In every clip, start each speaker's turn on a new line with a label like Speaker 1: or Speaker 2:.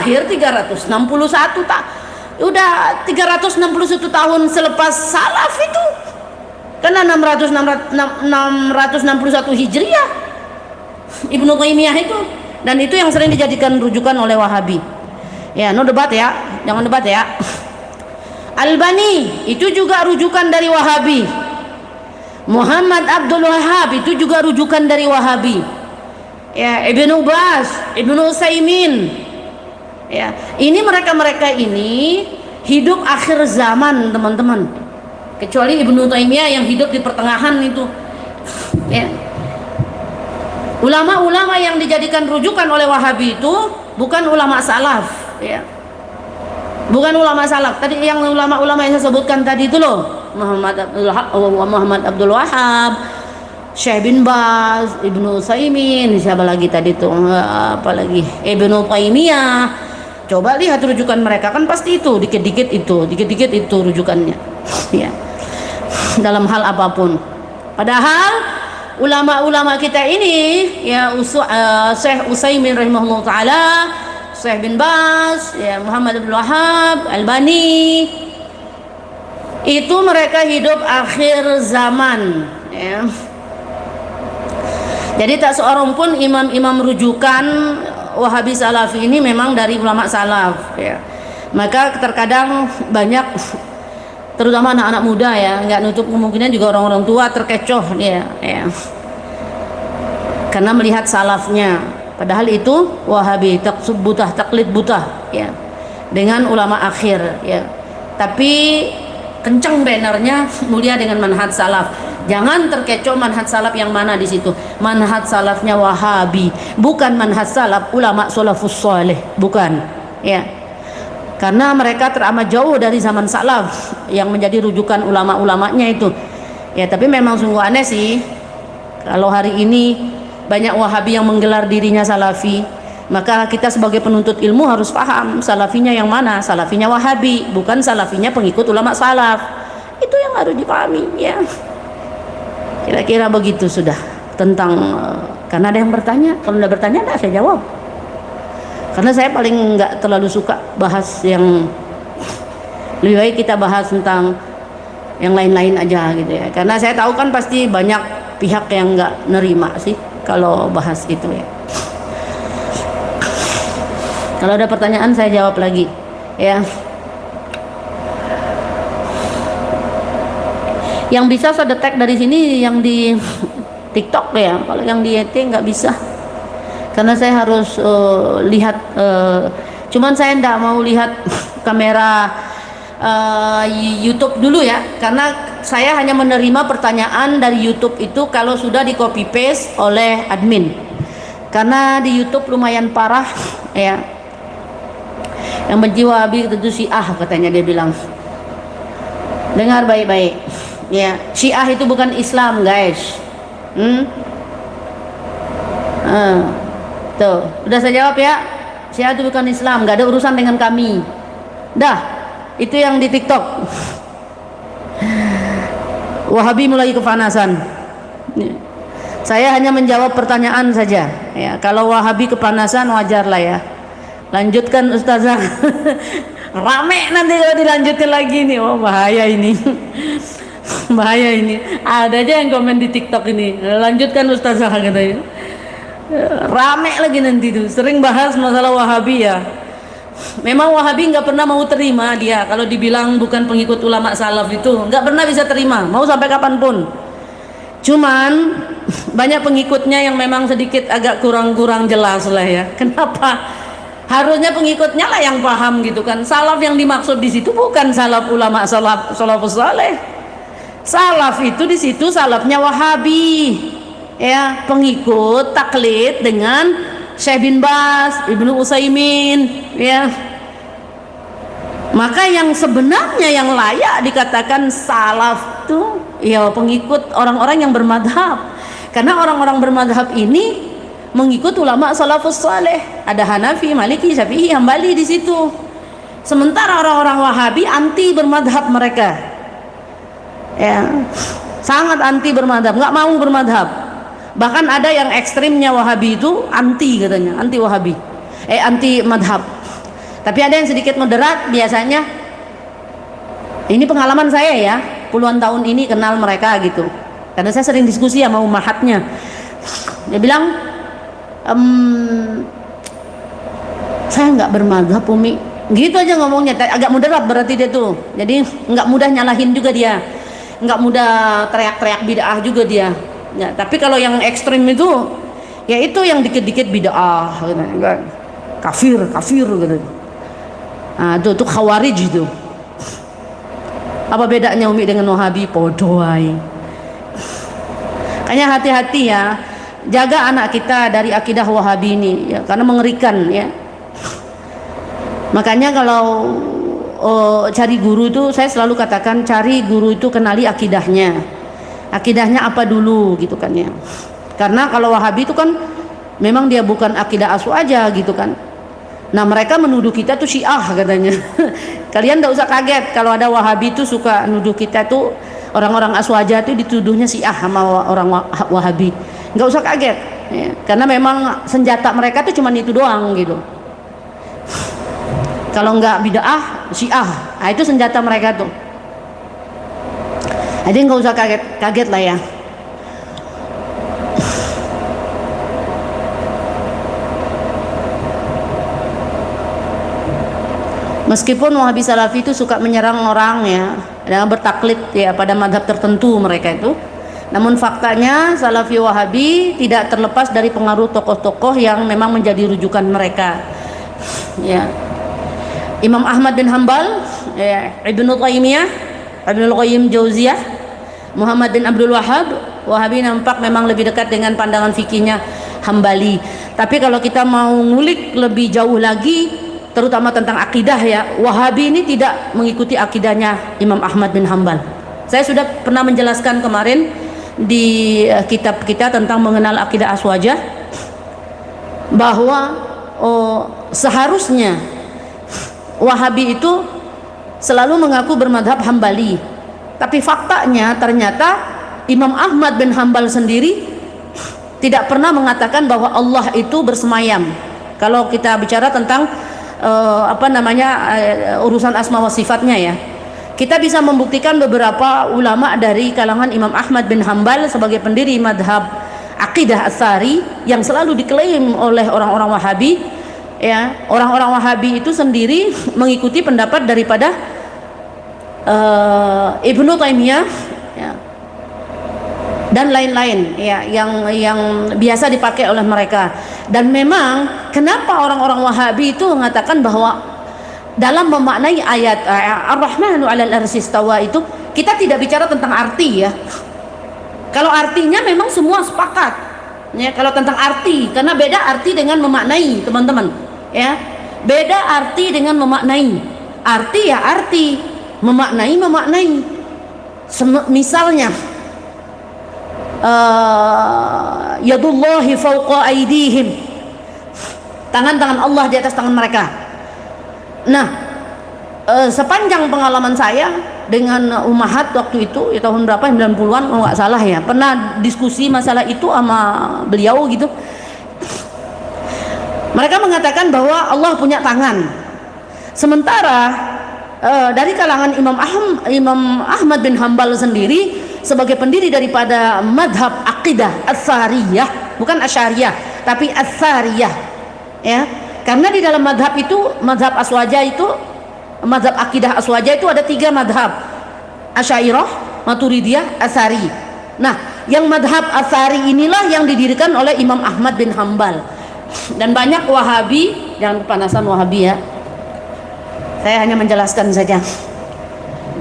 Speaker 1: lahir 361 tak. Udah 361 tahun selepas salaf itu. Karena 661 Hijriah Ibnu Taimiyah itu, dan itu yang sering dijadikan rujukan oleh Wahabi. Ya, no debat ya, jangan debat ya. Albani itu juga rujukan dari Wahabi. Muhammad Abdul Wahhab itu juga rujukan dari Wahabi. Ya, Ibnu Baz, Ibnu Utsaimin. Ya, ini mereka-mereka ini hidup akhir zaman, teman-teman. Kecuali Ibnu Taimiyah yang hidup di pertengahan itu. Ya. Ulama-ulama yang dijadikan rujukan oleh Wahabi itu bukan ulama salaf, ya. Bukan ulama salaf. Tadi yang ulama-ulama yang saya sebutkan tadi itu loh, Muhammad Abdul Wahhab, Syekh bin Baz, Ibnu Utsaimin, siapa lagi tadi tuh? Apalagi Ibnu Taimiyah. Coba lihat rujukan mereka, kan pasti itu dikit-dikit itu rujukannya. Ya. Dalam hal apapun. Padahal ulama-ulama kita ini ya Syekh Utsaimin rahimahullah taala, Syekh bin Baz, ya Muhammad Abdul Wahhab, Albani, itu mereka hidup akhir zaman, ya. Jadi tak seorang pun imam-imam rujukan Wahabi Salafi ini memang dari ulama salaf, ya. Maka terkadang banyak, terutama anak-anak muda ya, nggak nutup kemungkinan juga orang-orang tua terkecoh ya. Karena melihat salafnya, padahal itu Wahabi butah taklid butah ya dengan ulama akhir ya. Tapi kencang bannernya mulia dengan manhaj salaf. Jangan terkecoh manhaj salaf yang mana di situ. Manhaj salafnya Wahabi, bukan manhaj salaf ulama salafus saleh, bukan ya. Karena mereka teramat jauh dari zaman salaf yang menjadi rujukan ulama-ulamanya itu. Ya, tapi memang sungguh aneh sih kalau hari ini banyak Wahabi yang menggelar dirinya salafi. Maka kita sebagai penuntut ilmu harus paham salafinya yang mana. Salafinya Wahabi, bukan salafinya pengikut ulama salaf. Itu yang harus dipahami ya. Kira-kira begitu sudah tentang karena ada yang bertanya. Kalau tidak bertanya tidak saya jawab. Karena saya paling nggak terlalu suka bahas yang, lebih baik kita bahas tentang yang lain-lain aja gitu ya. Karena saya tahu kan pasti banyak pihak yang nggak nerima sih kalau bahas itu ya. Kalau ada pertanyaan saya jawab lagi ya. Yang bisa saya detek dari sini yang di TikTok ya. Kalau yang di YT nggak bisa. Karena saya harus lihat, cuman saya tidak mau lihat kamera YouTube dulu ya, karena saya hanya menerima pertanyaan dari YouTube itu kalau sudah di copy paste oleh admin. Karena di YouTube lumayan parah ya, yang benci Wahabi itu Syiah katanya, dia bilang. Dengar baik-baik ya, Syiah itu bukan Islam guys. Tuh, udah saya jawab ya. Syiah itu bukan Islam, nggak ada urusan dengan kami. Dah, itu yang di TikTok. Wahabi mulai kepanasan. Saya hanya menjawab pertanyaan saja. Ya, kalau Wahabi kepanasan wajar lah ya. Lanjutkan Ustazah. Rame nanti kalau dilanjutin lagi nih. Oh bahaya ini. Bahaya ini. Ada aja yang komen di TikTok ini. Lanjutkan Ustazah katanya. Rame lagi nanti tuh, sering bahas masalah Wahabi ya. Memang Wahabi nggak pernah mau terima dia kalau dibilang bukan pengikut ulama salaf, itu nggak pernah bisa terima, mau sampai kapanpun. Cuman banyak pengikutnya yang memang sedikit agak kurang jelas lah ya. Kenapa? Harusnya pengikutnya lah yang paham gitu kan. Salaf yang dimaksud di situ bukan salaf ulama salafus saleh. Salaf itu di situ salafnya Wahabi. Ya, pengikut taklid dengan Syekh bin Baz, Ibnu Utsaimin ya. Maka yang sebenarnya yang layak dikatakan salaf tuh ya pengikut orang-orang yang bermadhab. Karena orang-orang bermadhab ini mengikut ulama salafus saleh. Ada Hanafi, Maliki, Syafi'i, Hambali di situ. Sementara orang-orang Wahabi anti bermadhab mereka. Ya, sangat anti bermadhab, nggak mau bermadhab. Bahkan ada yang ekstrimnya Wahabi itu anti katanya, anti Wahabi, anti madhab. Tapi ada yang sedikit moderat biasanya. Ini pengalaman saya ya, puluhan tahun ini kenal mereka gitu. Karena saya sering diskusi sama ummahatnya. Dia bilang, saya nggak bermadzhab Umi. Gitu aja ngomongnya, agak moderat berarti dia tuh. Jadi nggak mudah nyalahin juga dia, nggak mudah teriak-teriak bid'ah juga dia. Ya, tapi kalau yang ekstrim itu, ya itu yang dikit-dikit bid'ah, gitu. Kafir gitu. Nah, itu khawarij itu. Apa bedanya Umi dengan Wahabi? Podoai. Kayaknya hati-hati ya, jaga anak kita dari akidah Wahabi ini, ya, karena mengerikan ya. Makanya kalau cari guru itu saya selalu katakan cari guru itu kenali akidahnya apa dulu gitu kan ya. Karena kalau Wahabi itu kan memang dia bukan akidah Aswaja gitu kan. Nah mereka menuduh kita tuh Syiah katanya. Kalian tidak usah kaget kalau ada Wahabi itu suka nuduh kita tuh orang-orang Aswaja itu dituduhnya Syiah sama orang Wahabi. Nggak usah kaget ya. Karena memang senjata mereka tuh cuma itu doang gitu. Kalau nggak bid'ah, Syiah, nah, itu senjata mereka tuh. Jadi nggak usah kaget lah ya. Meskipun Wahabi Salafi itu suka menyerang orang ya, dengan bertaklid ya pada madhab tertentu mereka itu, namun faktanya Salafi Wahabi tidak terlepas dari pengaruh tokoh-tokoh yang memang menjadi rujukan mereka. Ya. Imam Ahmad bin Hambal, ya, Ibnu Taimiyah, Ibnu Qayyim Jauziyah, Muhammad bin Abdul Wahhab. Wahabi nampak memang lebih dekat dengan pandangan fikihnya Hambali. Tapi kalau kita mau ngulik lebih jauh lagi, terutama tentang akidah ya, Wahabi ini tidak mengikuti akidahnya Imam Ahmad bin Hambal. Saya sudah pernah menjelaskan kemarin di kitab kita tentang mengenal akidah Aswajah bahwa seharusnya Wahabi itu selalu mengaku bermadhab Hambali, tapi faktanya ternyata Imam Ahmad bin Hambal sendiri tidak pernah mengatakan bahwa Allah itu bersemayam. Kalau kita bicara tentang urusan asma wa sifatnya ya, kita bisa membuktikan beberapa ulama dari kalangan Imam Ahmad bin Hambal sebagai pendiri madhab akidah Atsari yang selalu diklaim oleh orang-orang Wahabi. Ya, orang-orang Wahabi itu sendiri mengikuti pendapat daripada Ibnu Taimiyah ya, dan lain-lain ya, yang biasa dipakai oleh mereka. Dan memang kenapa orang-orang Wahabi itu mengatakan bahwa dalam memaknai ayat Ar-Rahmanu 'alal 'arsy istawa itu kita tidak bicara tentang arti ya. Kalau artinya memang semua sepakat ya, kalau tentang arti, karena beda arti dengan memaknai teman-teman ya, beda arti dengan memaknai. Arti ya arti, memaknai. Misalnya yadullahi fawqa aydihim, tangan-tangan Allah di atas tangan mereka. Nah, sepanjang pengalaman saya dengan ummahat waktu itu ya, tahun berapa, 90-an kalau nggak salah ya, pernah diskusi masalah itu sama beliau gitu. Mereka mengatakan bahwa Allah punya tangan, sementara dari kalangan Imam Ahmad bin Hambal sendiri sebagai pendiri daripada madhab akidah Ats-Tsariyah, bukan Asy'ariyah tapi Ats-Tsariyah ya, karena di dalam madhab itu, madhab Aswaja itu, madhab akidah Aswaja itu ada 3 madhab: Asy'ariyah, Maturidiyah, Atsari. Nah, yang madhab Atsari inilah yang didirikan oleh Imam Ahmad bin Hambal. Dan banyak Wahabi, jangan kepanasan Wahabi ya, saya hanya menjelaskan saja.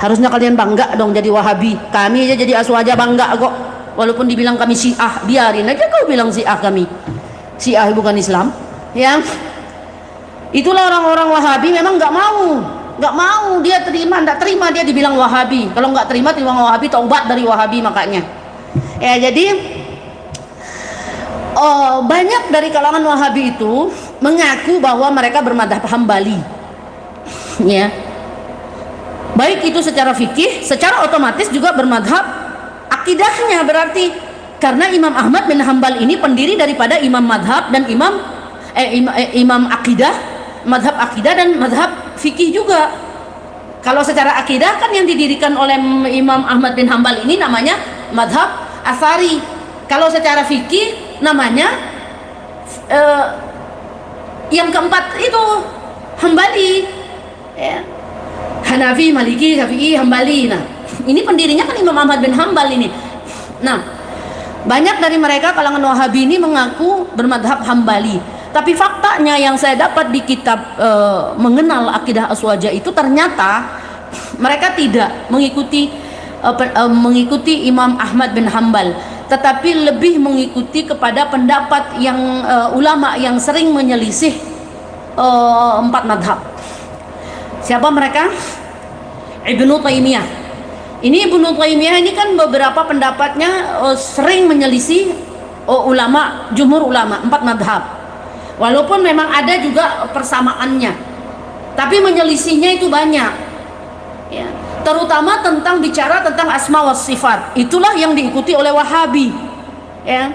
Speaker 1: Harusnya kalian bangga dong jadi Wahabi. Kami aja jadi Aswaja bangga kok, walaupun dibilang kami Syiah. Biarin aja kau bilang Syiah, kami Syiah bukan Islam ya. Itulah orang-orang Wahabi memang nggak mau dia tidak terima dia dibilang Wahabi. Kalau nggak terima Wahabi, taubat dari Wahabi. Makanya ya, jadi banyak dari kalangan Wahabi itu mengaku bahwa mereka bermadhab Hambali ya, baik itu secara fikih, secara otomatis juga bermadhab akidahnya. Berarti karena Imam Ahmad bin Hambal ini pendiri daripada imam madhab dan imam akidah madhab akidah dan madhab fikih juga. Kalau secara akidah kan yang didirikan oleh Imam Ahmad bin Hambal ini namanya madhab Atsari. Kalau secara fikih namanya yang keempat itu Hambali, ya. Hanafi, Maliki, Syafi'i, Hambali. Nah, ini pendirinya kan Imam Ahmad bin Hambal ini. Nah, banyak dari mereka kalangan Wahabi ini mengaku bermadhab Hambali. Tapi faktanya yang saya dapat di kitab mengenal akidah Aswaja itu ternyata mereka tidak mengikuti Imam Ahmad bin Hambal, tetapi lebih mengikuti kepada pendapat yang ulama yang sering menyelisih 4 madhab. Siapa mereka? Ibnu Taimiyah. Ini Ibnu Taimiyah ini kan beberapa pendapatnya sering menyelisih jumhur ulama 4 madhab. Walaupun memang ada juga persamaannya, tapi menyelisihnya itu banyak, ya. Terutama bicara tentang asma wa sifat. Itulah yang diikuti oleh Wahabi, ya.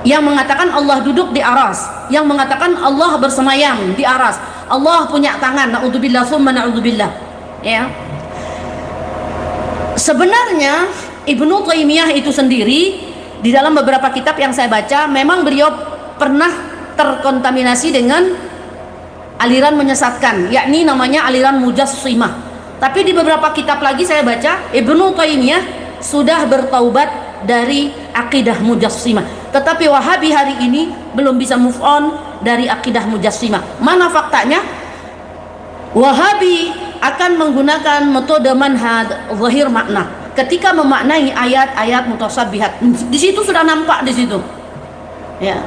Speaker 1: Yang mengatakan Allah duduk di aras, yang mengatakan Allah bersemayam di aras, Allah punya tangan, naudzubillah summa naudzubillah, ya. Sebenarnya Ibnu Taimiyah itu sendiri di dalam beberapa kitab yang saya baca memang beliau pernah terkontaminasi dengan aliran menyesatkan, yakni namanya aliran Mujassimah. Tapi di beberapa kitab lagi saya baca Ibnu Taimiyah sudah bertaubat dari akidah Mujassimah. Tetapi Wahabi hari ini belum bisa move on dari akidah Mujassimah. Mana faktanya? Wahabi akan menggunakan metode manhaj zahir makna ketika memaknai ayat-ayat mutasabbihat. Di situ sudah nampak di situ, ya.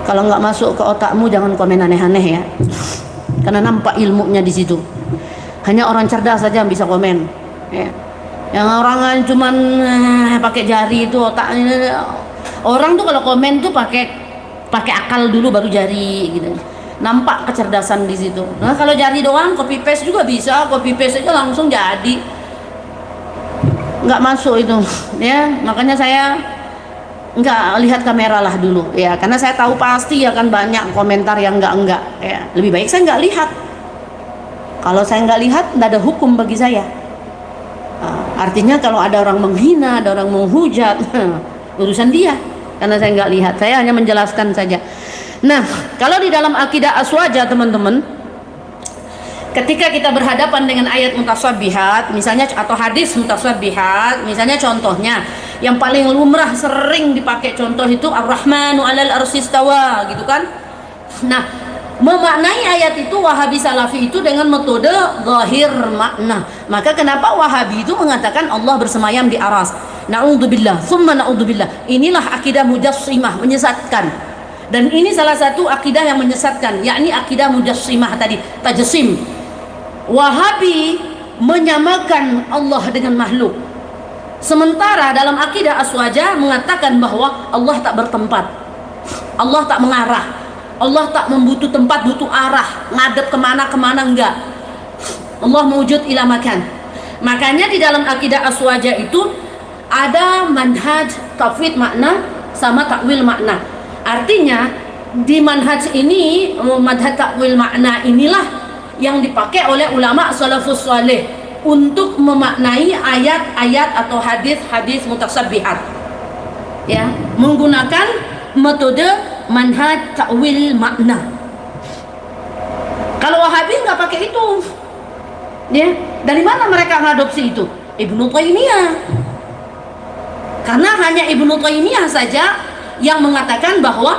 Speaker 1: Kalau nggak masuk ke otakmu jangan komen aneh-aneh, ya, karena nampak ilmunya di situ. Hanya orang cerdas saja yang bisa komen, ya. Yang orang cuman pakai jari itu otaknya. Orang tuh kalau komen tuh pakai akal dulu baru jari gitu. Nampak kecerdasan di situ. Nah, kalau jari doang copy paste juga bisa, copy paste aja langsung jadi. Nggak masuk itu, ya. Makanya saya nggak lihat kamera lah dulu, ya, karena saya tahu pasti akan banyak komentar yang enggak, ya. Lebih baik saya nggak lihat. Kalau saya nggak lihat, nggak ada hukum bagi saya. Artinya kalau ada orang menghina, ada orang menghujat, urusan dia, karena saya nggak lihat. Saya hanya menjelaskan saja. Nah, kalau di dalam akidah Aswaja, teman-teman, ketika kita berhadapan dengan ayat mutasabbihat misalnya atau hadis mutasabbihat, misalnya contohnya yang paling lumrah sering dipakai contoh itu Ar-Rahmanu 'alal arsy istawa, gitu kan. Nah, memaknai ayat itu Wahabi Salafi itu dengan metode zahir makna. Maka kenapa Wahabi itu mengatakan Allah bersemayam di aras? Na'udzubillah, summa na'udzubillah. Inilah akidah Mujassimah, menyesatkan. Dan ini salah satu akidah yang menyesatkan, yakni akidah Mujassimah tadi, tajsim. Wahabi menyamakan Allah dengan makhluk. Sementara dalam akidah Aswaja mengatakan bahwa Allah tak bertempat, Allah tak mengarah, Allah tak membutuh tempat, butuh arah, ngadep kemana-kemana, enggak. Allah mewujud ila makan. Makanya di dalam akidah Aswaja itu ada manhaj tafwid makna sama takwil makna. Artinya di manhaj ini, manhaj takwil makna inilah yang dipakai oleh ulama salafus saleh untuk memaknai ayat-ayat atau hadis-hadis mutasabbihat, ya, menggunakan metode manhaj takwil makna. Kalau Wahabi nggak pakai itu, ya. Dari mana mereka mengadopsi itu? Ibnu Taimiyah. Karena hanya Ibnu Taimiyah saja yang mengatakan bahwa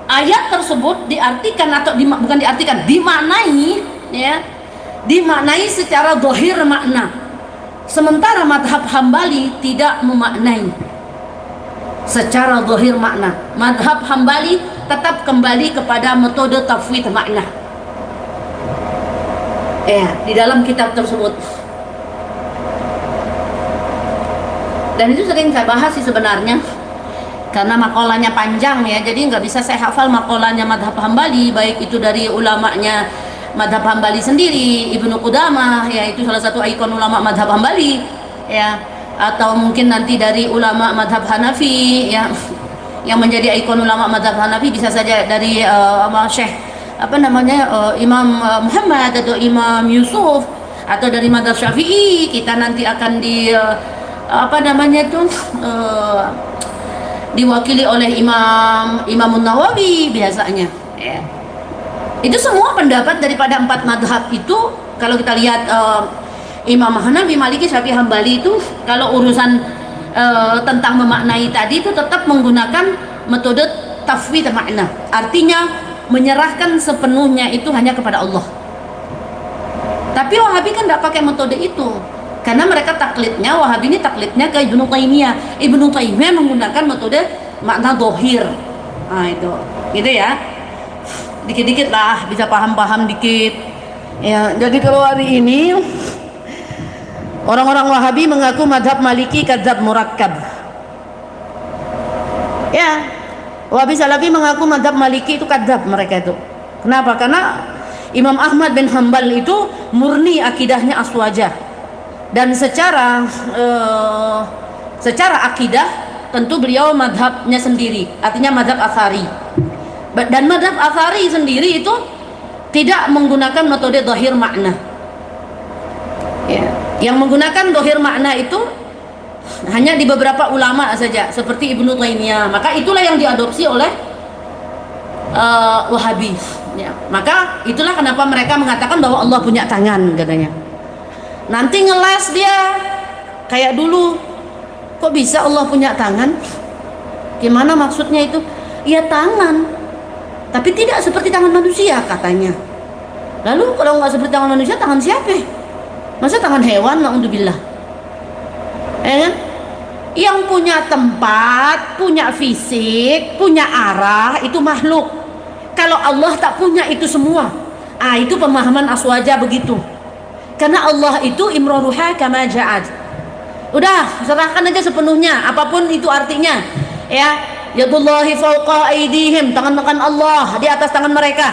Speaker 1: ayat tersebut diartikan atau bukan diartikan, dimaknai, ya, dimaknai secara zahir makna. Sementara madhab Hambali tidak memaknai secara zahir makna. Madhab Hambali tetap kembali kepada metode tafwid makna, ya, di dalam kitab tersebut. Dan itu sering saya bahas sih sebenarnya, karena makolanya panjang, ya, jadi nggak bisa saya hafal makolanya madhab Hambali, baik itu dari ulamanya madhab Hambali sendiri, Ibnu Qudamah, ya, itu salah satu ikon ulama madhab Hambali, ya, atau mungkin nanti dari ulama madhab Hanafi, ya, yang menjadi ikon ulama madhab Hanafi bisa saja dari Syekh apa namanya Imam Muhammad atau Imam Yusuf, atau dari mazhab Syafi'i kita nanti akan di apa namanya itu diwakili oleh Imam Nawawi biasanya, ya. Itu semua pendapat daripada 4 madhab itu. Kalau kita lihat Imam Hanafi, Maliki, Syafi'i, Hambali itu kalau urusan tentang memaknai tadi itu tetap menggunakan metode tafwid makna, artinya menyerahkan sepenuhnya itu hanya kepada Allah. Tapi Wahabi kan tidak pakai metode itu, karena mereka taklidnya, Wahabi ini taklidnya ke Ibnu Taimiyah. Ibnu Taimiyah menggunakan metode makna dohir. Nah itu, gitu ya. Dikit-dikit lah bisa paham-paham dikit. Ya, jadi kalau hari ini orang-orang Wahabi mengaku madhab Maliki kadzab murakkab. Ya, Wahabi Salafi mengaku madhab Maliki itu kadzab mereka itu. Kenapa? Karena Imam Ahmad bin Hambal itu murni akidahnya aswajah, dan secara akidah tentu beliau madhabnya sendiri, artinya madhab Athari. Dan madhab Athari sendiri itu tidak menggunakan metode dohir makna, ya. Yang menggunakan dohir makna itu hanya di beberapa ulama saja, seperti Ibnu Taimiyah. Maka itulah yang diadopsi oleh Wahabi, ya. Maka itulah kenapa mereka mengatakan bahwa Allah punya tangan katanya. Nanti ngeles dia kayak dulu, kok bisa Allah punya tangan? Gimana maksudnya itu? Ya tangan, tapi tidak seperti tangan manusia katanya. Lalu kalau nggak seperti tangan manusia, tangan siapa? Masa tangan hewan? Na'udzubillah. Kan? Yang punya tempat, punya fisik, punya arah itu makhluk. Kalau Allah tak punya itu semua. Itu pemahaman aswaja begitu. Karena Allah itu imroruha kama ja'ad. Udah, serahkan aja sepenuhnya, apapun itu artinya. Ya, yadullahi fawqa aydihim, tangan-tangan Allah di atas tangan mereka.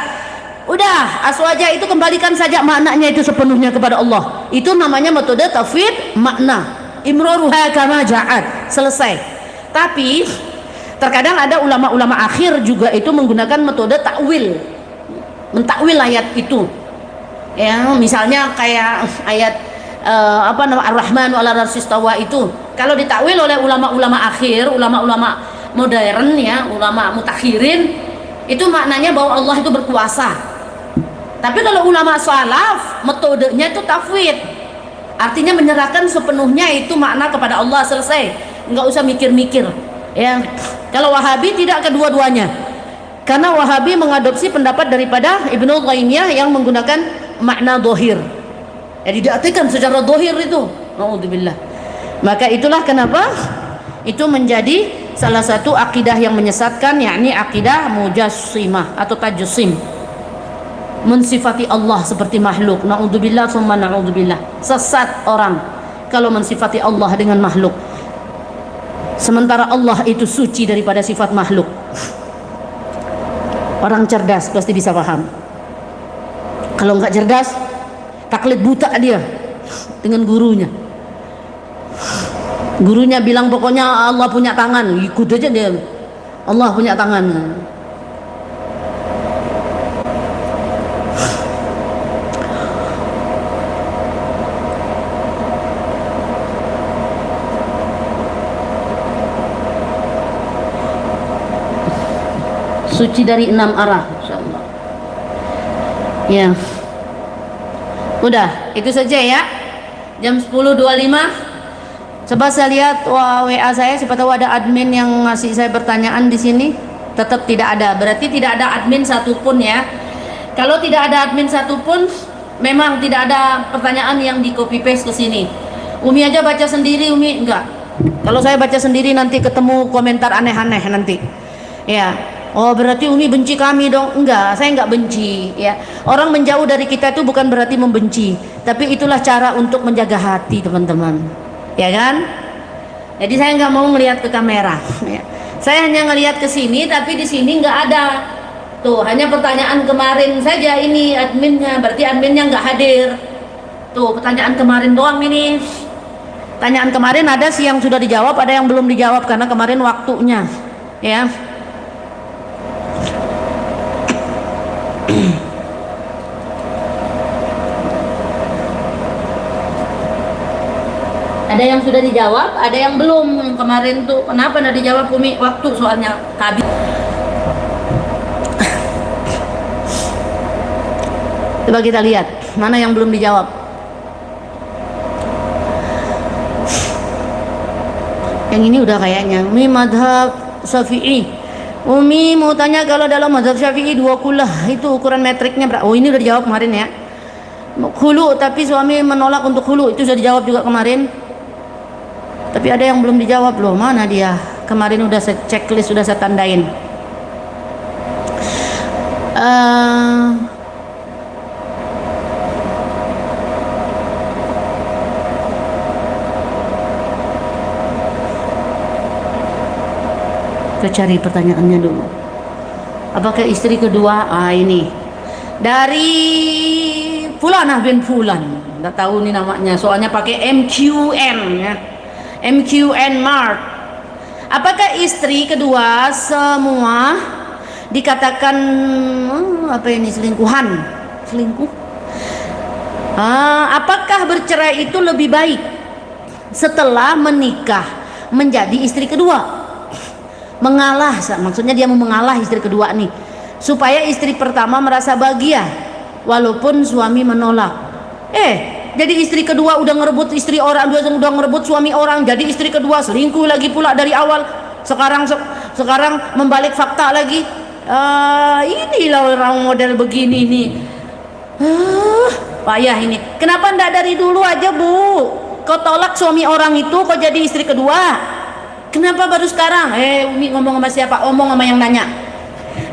Speaker 1: Udah, aswaja itu kembalikan saja maknanya itu sepenuhnya kepada Allah. Itu namanya metode tafwid makna. Imroruha kama ja'ad, selesai. Tapi terkadang ada ulama-ulama akhir juga itu menggunakan metode takwil, mentakwil ayat itu. Ya, misalnya kayak ayat apa nama Ar-Rahman 'alal 'arsy istawa itu. Kalau ditakwil oleh ulama-ulama akhir, ulama-ulama modern ya, ulama mutakhirin, itu maknanya bahwa Allah itu berkuasa. Tapi kalau ulama salaf, metodenya itu tafwid. Artinya menyerahkan sepenuhnya itu makna kepada Allah, selesai. Enggak usah mikir-mikir. Ya. Kalau Wahabi tidak, kedua-duanya. Karena Wahabi mengadopsi pendapat daripada Ibnu Taimiyah yang menggunakan makna dohir. Jadi diartikan secara dohir itu. Na'udzubillah. Maka itulah kenapa itu menjadi salah satu akidah yang menyesatkan, yakni akidah mujassimah atau tajassim, mensifati Allah seperti makhluk. Na'udzubillah summa na'udzubillah. Sesat orang kalau mensifati Allah dengan makhluk, sementara Allah itu suci daripada sifat makhluk. Orang cerdas pasti bisa paham. Kalau nggak cerdas, taklid buta dia dengan gurunya. Gurunya bilang pokoknya Allah punya tangan, ikut aja dia. Allah punya tangan. Suci dari 6 arah, insyaallah. Ya. Udah, itu saja ya. Jam 10.25. Coba saya lihat WA saya, siapa tahu ada admin yang ngasih saya pertanyaan di sini. Tetap tidak ada, berarti tidak ada admin satupun ya. Kalau tidak ada admin satupun, memang tidak ada pertanyaan yang di copy paste ke sini. Umi aja baca sendiri, Umi enggak. Kalau saya baca sendiri nanti ketemu komentar aneh-aneh nanti. Ya. Oh berarti Umi benci kami dong? Enggak, saya enggak benci ya. Orang menjauh dari kita itu bukan berarti membenci, tapi itulah cara untuk menjaga hati teman-teman, ya kan? Jadi saya nggak mau ngelihat ke kamera ya. Saya hanya ngelihat ke sini, tapi di sini nggak ada. Tuh hanya pertanyaan kemarin saja ini adminnya, berarti adminnya nggak hadir. Tuh pertanyaan kemarin doang ini. Pertanyaan kemarin ada sih yang sudah dijawab, ada yang belum dijawab karena kemarin waktunya ya. Ada yang sudah dijawab, ada yang belum. Yang kemarin tuh kenapa nggak dijawab Umi? Waktu soalnya habis. Coba kita lihat mana yang belum dijawab. Yang ini udah kayaknya. Umi madhab Syafi'i. Umi mau tanya kalau dalam madhab Syafi'i 2 kulah itu ukuran metriknya berapa? Oh ini udah dijawab kemarin ya. Khulu tapi suami menolak untuk khulu itu sudah dijawab juga kemarin. Tapi ada yang belum dijawab loh. Mana dia? Kemarin udah saya checklist, sudah saya tandain. Kita cari pertanyaannya dulu. Apakah istri kedua? Ini dari Fulanah bin Fulan. Nggak tahu nih namanya. Soalnya pakai MQN ya. MQN Mart. Apakah istri kedua semua dikatakan apa ini selingkuhan? Selingkuh? Apakah bercerai itu lebih baik setelah menikah menjadi istri kedua? Mengalah, maksudnya dia mau mengalah istri kedua nih, supaya istri pertama merasa bahagia walaupun suami menolak. Jadi istri kedua udah ngerebut istri orang, udah ngerebut suami orang, jadi istri kedua selingkuh lagi pula dari awal. Sekarang membalik fakta lagi. Inilah orang model begini nih. Payah ini. Kenapa ndak dari dulu aja, Bu? Kau tolak suami orang itu, kau jadi istri kedua. Kenapa baru sekarang? Umi ngomong sama siapa? Omong sama yang nanya.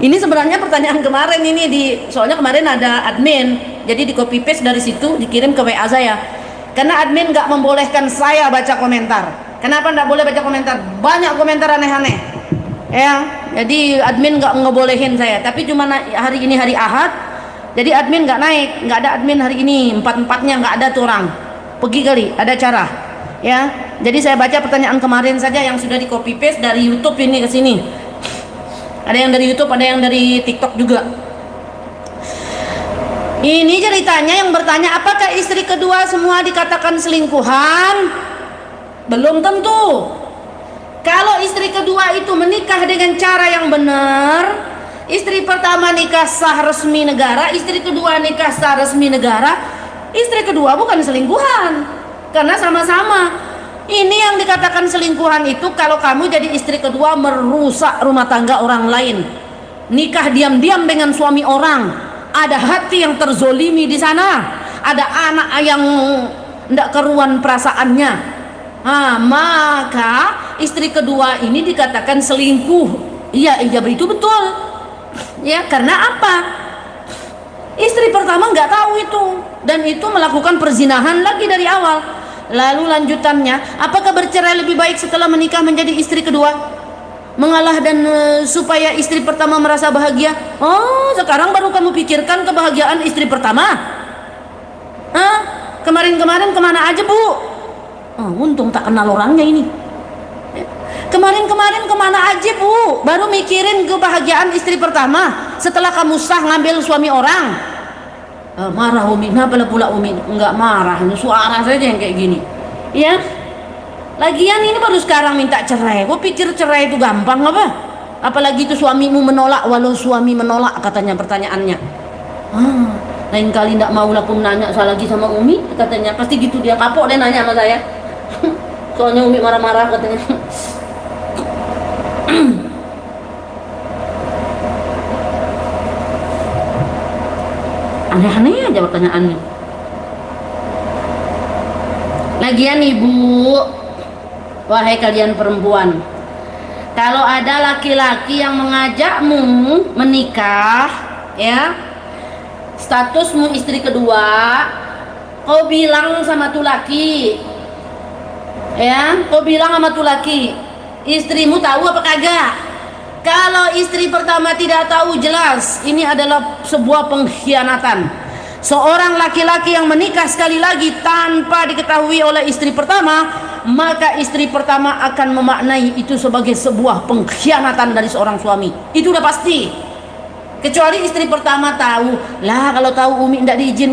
Speaker 1: Ini sebenarnya pertanyaan kemarin ini soalnya kemarin ada admin. Jadi di copy paste dari situ dikirim ke WA saya. Karena admin nggak membolehkan saya baca komentar. Kenapa nggak boleh baca komentar? Banyak komentar aneh-aneh. Ya, jadi admin nggak ngebolehin saya. Tapi cuma hari ini hari Ahad. Jadi admin nggak naik, nggak ada admin hari ini. 4-4-nya nggak ada tuh orang. Pergi kali, ada cara. Ya, jadi saya baca pertanyaan kemarin saja yang sudah di copy paste dari YouTube ini ke sini. Ada yang dari YouTube, ada yang dari TikTok juga. Ini ceritanya yang bertanya, apakah istri kedua semua dikatakan selingkuhan? Belum tentu. Kalau istri kedua itu menikah dengan cara yang benar, istri pertama nikah sah resmi negara, istri kedua nikah sah resmi negara, istri kedua bukan selingkuhan. Karena sama-sama. Ini yang dikatakan selingkuhan itu kalau kamu jadi istri kedua merusak rumah tangga orang lain. Nikah diam-diam dengan suami orang. Ada hati yang terzolimi di sana. Ada anak yang tidak keruan perasaannya. Maka istri kedua ini dikatakan selingkuh. Iya itu betul. Ya, karena apa? Istri pertama nggak tahu itu, dan itu melakukan perzinahan lagi dari awal. Lalu lanjutannya, apakah bercerai lebih baik setelah menikah menjadi istri kedua? Mengalah dan supaya istri pertama merasa bahagia. Sekarang baru kamu pikirkan kebahagiaan istri pertama? Kemarin-kemarin kemana aja, Bu? Untung tak kenal orangnya ini. Kemarin-kemarin kemana aja, Bu? Baru mikirin kebahagiaan istri pertama setelah kamu sah ngambil suami orang. Marah Umi, kenapa pula Umi? Enggak marah, suara saja yang kayak gini. Ya, lagian ini baru sekarang minta cerai. Kok pikir cerai itu gampang apa? Apalagi itu suamimu menolak, walau suami menolak katanya pertanyaannya. Lain kali enggak mau lah pun nanya saya lagi sama Umi, katanya. Pasti gitu dia, kapok dia nanya sama saya. Soalnya Umi marah-marah katanya. Aneh-aneh aja pertanyaannya. Lagian Ibu, wahai kalian perempuan, kalau ada laki-laki yang mengajakmu menikah, ya, statusmu istri kedua, kau bilang sama tuh laki, ya, kau bilang sama tuh laki, istrimu tahu apa kagak? Kalau istri pertama tidak tahu, jelas ini adalah sebuah pengkhianatan. Seorang laki-laki yang menikah sekali lagi tanpa diketahui oleh istri pertama, maka istri pertama akan memaknai itu sebagai sebuah pengkhianatan dari seorang suami. Itu udah pasti. Kecuali istri pertama tahu, lah kalau tahu Umi tidak diizinkan